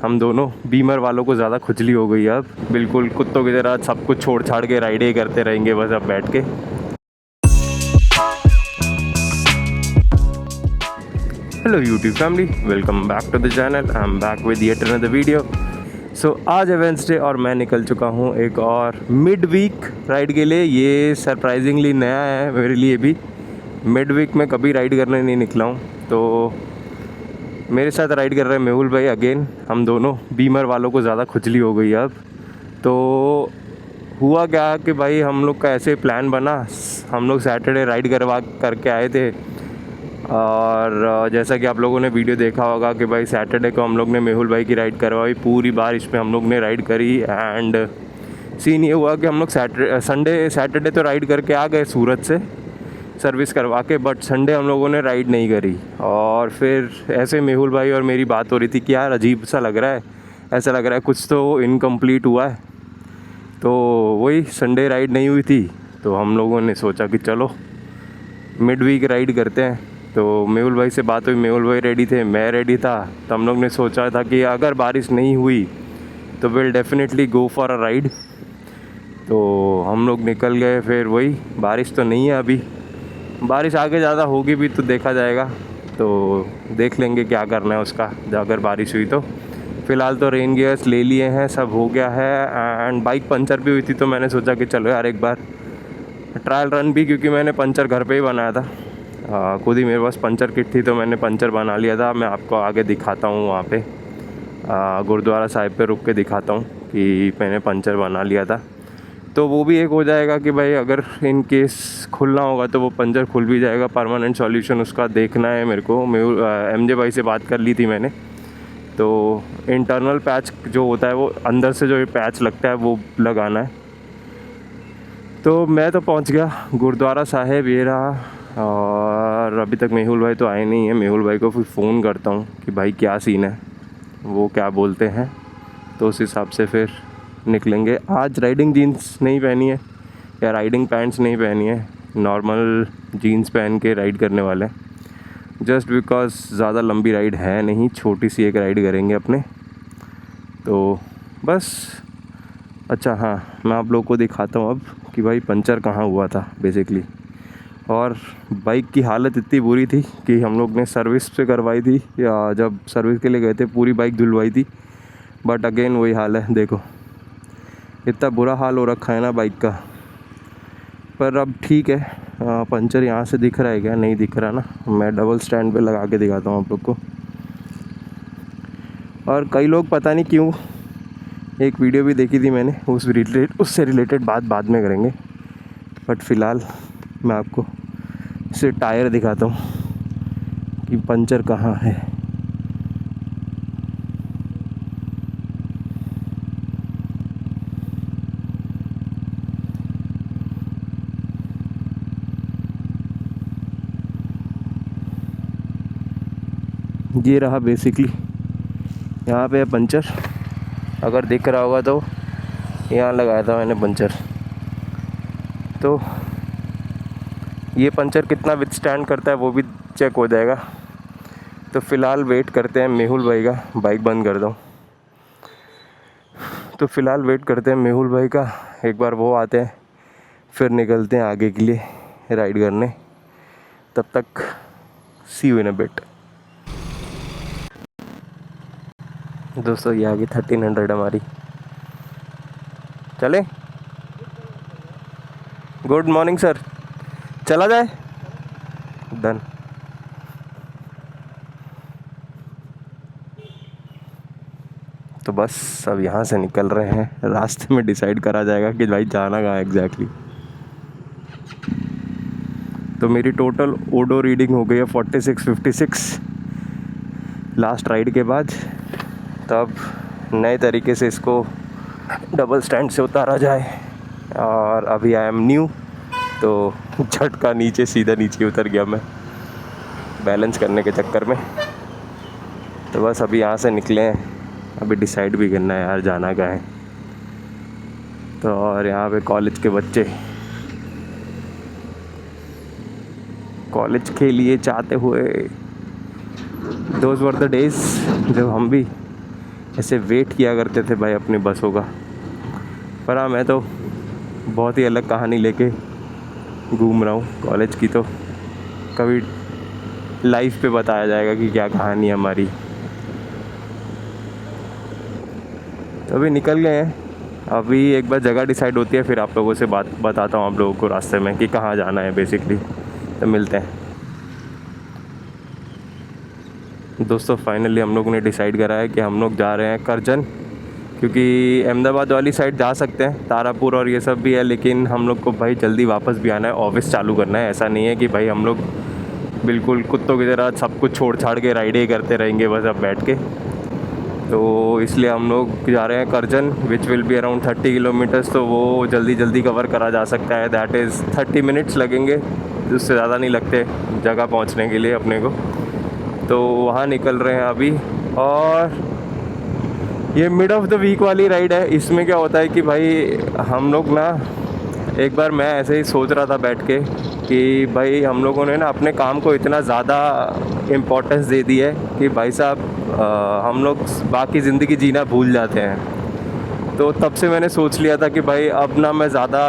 हम दोनों बीमर वालों को ज़्यादा खुजली हो गई है अब, बिल्कुल कुत्तों की तरह सब कुछ छोड़ छाड़ के राइड ही करते रहेंगे बस अब बैठ के। Hello YouTube family, welcome back to the channel. I am back with yet another video. So आज है वेंसडे और मैं निकल चुका हूँ एक और मिड वीक राइड के लिए। ये सरप्राइजिंगली नया है मेरे लिए भी। मिड वीक में कभी राइड करने नहीं निकला हूँ, तो मेरे साथ राइड कर रहे हैं मेहुल भाई अगेन। हम दोनों बीमर वालों को ज़्यादा खुजली हो गई अब। तो हुआ क्या कि भाई हम लोग का ऐसे प्लान बना, हम लोग सैटरडे राइड करके आए थे। और जैसा कि आप लोगों ने वीडियो देखा होगा कि भाई सैटरडे को हम लोग ने मेहुल भाई की राइड करवाई, पूरी बारिश में हम लोग ने राइड करी। एंड सीन ये हुआ कि हम लोग सैटरडे तो राइड करके आ गए सूरत से सर्विस करवा के, बट संडे हम लोगों ने राइड नहीं करी। और फिर ऐसे मेहुल भाई और मेरी बात हो रही थी कि यार अजीब सा लग रहा है, ऐसा लग रहा है कुछ तो इनकम्प्लीट हुआ है। तो वही संडे राइड नहीं हुई थी, तो हम लोगों ने सोचा कि चलो मिड वीक राइड करते हैं। तो मेहुल भाई से बात हुई, मेहुल भाई रेडी थे, मैं रेडी था। तो हम लोग ने सोचा था कि अगर बारिश नहीं हुई तो will definitely go for a ride. तो हम लोग निकल गए। फिर वही बारिश तो नहीं है अभी, बारिश आगे ज़्यादा होगी भी तो देखा जाएगा, तो देख लेंगे क्या करना है उसका अगर बारिश हुई तो। फ़िलहाल तो रेन गियर्स ले लिए हैं, सब हो गया है। एंड बाइक पंचर भी हुई थी, तो मैंने सोचा कि चलो यार एक बार ट्रायल रन भी, क्योंकि मैंने पंचर घर पे ही बनाया था। खुद ही मेरे पास पंचर किट थी, तो मैंने पंचर बना लिया था। मैं आपको आगे दिखाता हूँ, वहाँ पे गुरुद्वारा साहिब पे रुक के दिखाता हूँ कि मैंने पंचर बना लिया था। तो वो भी एक हो जाएगा कि भाई अगर इन केस खुलना होगा तो वो पंचर खुल भी जाएगा। परमानेंट सॉल्यूशन उसका देखना है मेरे को। MJ भाई से बात कर ली थी मैंने, तो इंटरनल पैच जो होता है वो अंदर से जो पैच लगता है वो लगाना है। तो मैं तो पहुंच गया गुरुद्वारा साहिब, ये रहा। और अभी तक मेहुल भाई तो आए नहीं है। मेहुल भाई को फिर फ़ोन करता हूँ कि भाई क्या सीन है, वो क्या बोलते हैं, तो उस हिसाब से फिर निकलेंगे। आज राइडिंग जीन्स नहीं पहनी है या राइडिंग पैंट्स नहीं पहनी है, नॉर्मल जीन्स पहन के राइड करने वाले हैं। जस्ट बिकॉज ज़्यादा लंबी राइड है नहीं, छोटी सी एक राइड करेंगे अपने, तो बस। अच्छा हाँ, मैं आप लोगों को दिखाता हूँ अब कि भाई पंचर कहाँ हुआ था बेसिकली। और बाइक की हालत इतनी बुरी थी कि हम लोग ने सर्विस पे करवाई थी, या जब सर्विस के लिए गए थे पूरी बाइक धुलवाई थी, बट अगेन वही हाल है। देखो इतना बुरा हाल हो रखा है ना बाइक का। पर अब ठीक है, पंचर यहाँ से दिख रहा है क्या, नहीं दिख रहा ना। मैं डबल स्टैंड पे लगा के दिखाता हूँ आप लोग को। और कई लोग पता नहीं क्यों, एक वीडियो भी देखी थी मैंने, उससे रिलेटेड बात बाद में करेंगे। बट फ़िलहाल मैं आपको सिर्फ टायर दिखाता हूँ कि पंचर कहाँ है। ये रहा बेसिकली, यहाँ पे है पंचर। अगर दिख रहा होगा तो यहाँ लगाया था मैंने पंचर। तो ये पंचर कितना विथस्टैंड करता है वो भी चेक हो जाएगा। तो फ़िलहाल वेट करते हैं मेहुल भाई का। बाइक बंद कर दूँ, तो फ़िलहाल वेट करते हैं मेहुल भाई का। एक बार वो आते हैं फिर निकलते हैं आगे के लिए राइड करने। तब तक सी यू इन अ बिट। दोस्तों ये आगे 1300 हमारी, चले। गुड मॉर्निंग सर, चला जाए। डन। तो बस अब यहाँ से निकल रहे हैं, रास्ते में डिसाइड करा जाएगा कि भाई जाना कहाँ है एग्जैक्टली। तो मेरी टोटल ओडो रीडिंग हो गई है 46-56 लास्ट राइड के बाद। तब नए तरीके से इसको डबल स्टैंड से उतारा जाए। और अभी आई एम न्यू, तो झटका नीचे, सीधा नीचे उतर गया मैं बैलेंस करने के चक्कर में। तो बस अभी यहाँ से निकले हैं, अभी डिसाइड भी करना है यार जाना कहाँ है। तो और यहाँ पे कॉलेज के बच्चे कॉलेज के लिए चाहते हुए, दोज वर द डेज जब हम भी ऐसे वेट किया करते थे भाई अपनी बसों का। पर हाँ, मैं तो बहुत ही अलग कहानी लेके घूम रहा हूँ कॉलेज की, तो कभी लाइफ पे बताया जाएगा कि क्या कहानी है हमारी। तो अभी निकल गए हैं, अभी एक बार जगह डिसाइड होती है फिर आप लोगों से बात बताता हूँ आप लोगों को रास्ते में कि कहाँ जाना है बेसिकली। तो मिलते हैं दोस्तों। फाइनली हम लोगों ने डिसाइड करा है कि हम लोग जा रहे हैं करजन, क्योंकि अहमदाबाद वाली साइड जा सकते हैं, तारापुर और ये सब भी है, लेकिन हम लोग को भाई जल्दी वापस भी आना है, ऑफिस चालू करना है। ऐसा नहीं है कि भाई हम लोग बिल्कुल कुत्तों की तरह सब कुछ छोड़ छाड़ के राइड ही करते रहेंगे बस अब बैठ के। तो इसलिए हम लोग जा रहे हैं Karjan, which will be around 30 kilometres. तो वो जल्दी जल्दी कवर करा जा सकता है, दैट इज़ 30 मिनट्स लगेंगे, उससे ज़्यादा नहीं लगते जगह पहुंचने के लिए अपने को। तो वहाँ निकल रहे हैं अभी। और ये मिड ऑफ द वीक वाली राइड है। इसमें क्या होता है कि भाई हम लोग ना, एक बार मैं ऐसे ही सोच रहा था बैठ के कि भाई हम लोगों ने ना अपने काम को इतना ज़्यादा इम्पोर्टेंस दे दी है कि भाई साहब हम लोग बाकी ज़िंदगी जीना भूल जाते हैं। तो तब से मैंने सोच लिया था कि भाई अब ना मैं ज़्यादा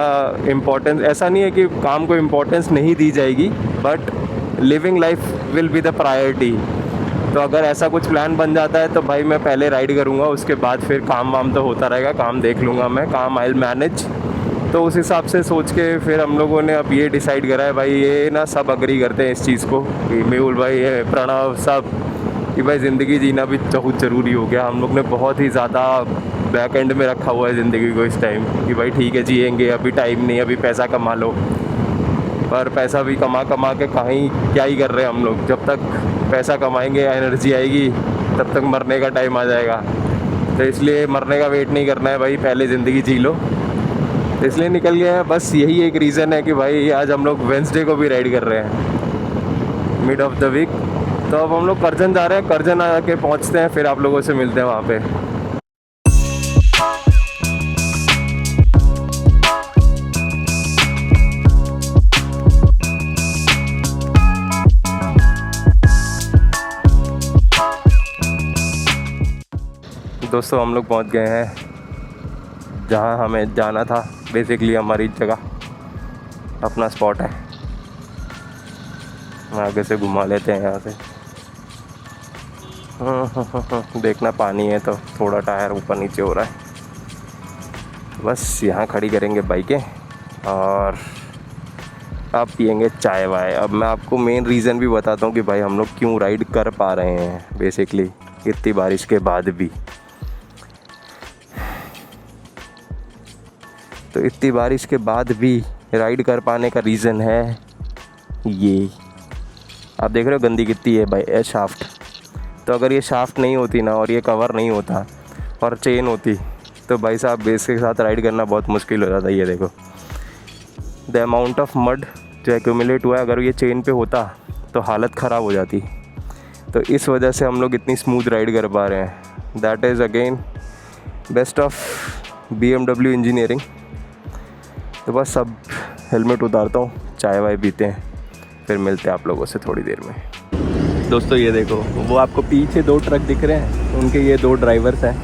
इम्पोर्टेंस, ऐसा नहीं है कि काम को इम्पोर्टेंस नहीं दी जाएगी, but living life will be the priority. तो अगर ऐसा कुछ प्लान बन जाता है तो भाई मैं पहले राइड करूँगा, उसके बाद फिर काम वाम तो होता रहेगा, काम देख लूँगा मैं, काम आई विल मैनेज। तो उस हिसाब से सोच के फिर हम लोगों ने अब ये डिसाइड करा है भाई, ये ना सब अग्री करते हैं इस चीज़ को कि मेहुल भाई, ये प्रणव, सब, कि भाई ज़िंदगी जीना भी बहुत ज़रूरी हो गया। हम लोग ने बहुत ही ज़्यादा बैक एंड में रखा हुआ है ज़िंदगी को इस टाइम, कि भाई ठीक है जिएंगे, अभी टाइम नहीं, अभी पैसा कमा लो। पर पैसा भी कमा कमा के कहीं क्या ही कर रहे हैं हम लोग। जब तक पैसा कमाएंगे, एनर्जी आएगी, तब तक मरने का टाइम आ जाएगा। तो इसलिए मरने का वेट नहीं करना है भाई, पहले ज़िंदगी जी लो। तो इसलिए निकल गए हैं, बस यही एक रीज़न है कि भाई आज हम लोग वेंसडे को भी राइड कर रहे हैं, मिड ऑफ द वीक। तो अब हम लोग करजन जा रहे हैं, करजन आके पहुंचते हैं, फिर आप लोगों से मिलते हैं वहाँ पे। दोस्तों हम लोग पहुँच गए हैं जहाँ हमें जाना था, बेसिकली हमारी जगह, अपना स्पॉट है। आगे से घुमा लेते हैं यहाँ से। देखना पानी है तो थोड़ा टायर ऊपर नीचे हो रहा है। बस यहाँ खड़ी करेंगे बाइकें और अब पियेंगे चाय वाय। अब मैं आपको मेन रीज़न भी बताता हूँ कि भाई हम लोग क्यों राइड कर पा रहे हैं बेसिकली इतनी बारिश के बाद भी। तो इतनी बारिश के बाद भी राइड कर पाने का रीज़न है ये, आप देख रहे हो गंदी कितनी है भाई, ये शाफ्ट। तो अगर ये शाफ्ट नहीं होती ना, और ये कवर नहीं होता और चेन होती, तो भाई साहब बेस के साथ राइड करना बहुत मुश्किल हो जाता। ये देखो द अमाउंट ऑफ मड जो एक्यूमुलेट हुआ है, अगर ये चेन पे होता तो हालत ख़राब हो जाती। तो इस वजह से हम लोग इतनी स्मूथ राइड कर पा रहे हैं। That is again best of BMW engineering. तो बस अब हेलमेट उतारता हूँ, चाय वाय पीते हैं, फिर मिलते हैं आप लोगों से थोड़ी देर में। दोस्तों ये देखो, वो आपको पीछे 2 ट्रक दिख रहे हैं, उनके ये 2 ड्राइवर्स हैं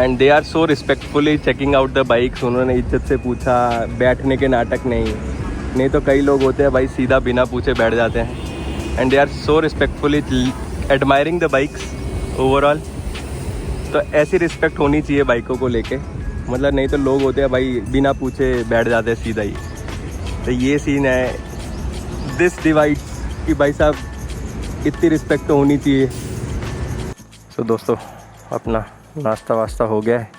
and they are so respectfully checking out the bikes. उन्होंने इज्जत से पूछा, बैठने के नाटक नहीं तो कई लोग होते हैं भाई सीधा बिना पूछे बैठ जाते हैं। And they are so respectfully admiring the bikes overall. तो ऐसी रिस्पेक्ट होनी चाहिए बाइकों को लेके, मतलब नहीं तो लोग होते हैं भाई बिना पूछे बैठ जाते हैं सीधा ही। तो ये सीन है, दिस डिवाइड कि भाई साहब इतनी रिस्पेक्ट तो होनी चाहिए। तो दोस्तों अपना नाश्ता वास्ता हो गया है।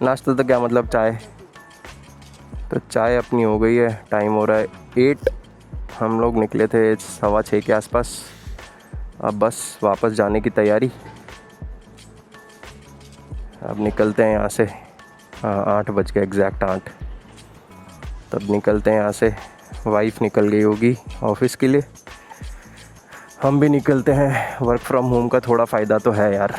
नाश्ता तो क्या मतलब चाय, तो चाय अपनी हो गई है। टाइम हो रहा है 8, हम लोग निकले थे 6:15 के आसपास। अब बस वापस जाने की तैयारी। अब निकलते हैं यहाँ से। 8 बज गए एग्जैक्ट 8। तब निकलते हैं यहाँ से। वाइफ निकल गई होगी ऑफिस के लिए, हम भी निकलते हैं। वर्क फ्रॉम होम का थोड़ा फ़ायदा तो है यार।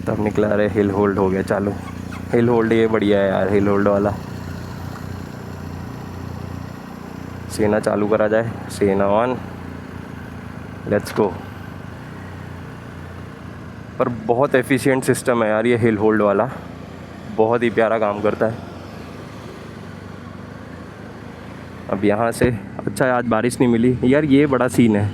तब निकला रहे, हिल होल्ड हो गया चालू। हिल होल्ड ये बढ़िया है यार, हिल होल्ड वाला। सेना चालू करा जाए, सेना ऑन। Let's go. पर बहुत एफिशिएंट सिस्टम है यार ये हिल होल्ड वाला, बहुत ही प्यारा काम करता है। अब यहाँ से अच्छा है आज बारिश नहीं मिली यार, ये बड़ा सीन है।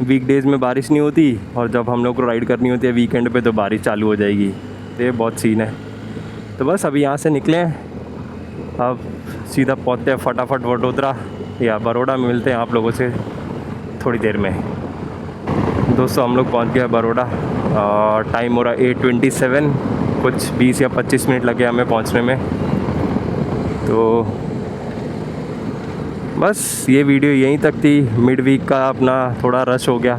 वीकडेज़ में बारिश नहीं होती और जब हम लोग को राइड करनी होती है वीकेंड पे तो बारिश चालू हो जाएगी, तो ये बहुत सीन है। तो बस अभी यहाँ से निकले हैं, अब सीधा पहुँचते हैं फटाफट वडोदरा या बड़ौदा में मिलते हैं आप लोगों से थोड़ी देर में। दोस्तों हम लोग पहुँच गए बड़ौदा और टाइम हो रहा 8:27, कुछ 20 या 25 मिनट लगे हमें पहुँचने में। तो बस ये वीडियो यहीं तक थी। मिड वीक का अपना थोड़ा रश हो गया,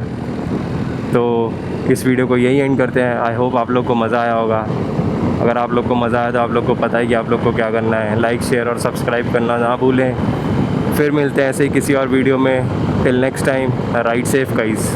तो इस वीडियो को यहीं एंड करते हैं। आई होप आप लोग को मज़ा आया होगा। अगर आप लोग को मज़ा आया तो आप लोग को पता है कि आप लोग को क्या करना है, लाइक शेयर और सब्सक्राइब करना ना भूलें। फिर मिलते हैं ऐसे ही किसी और वीडियो में। Till next time, ride safe guys.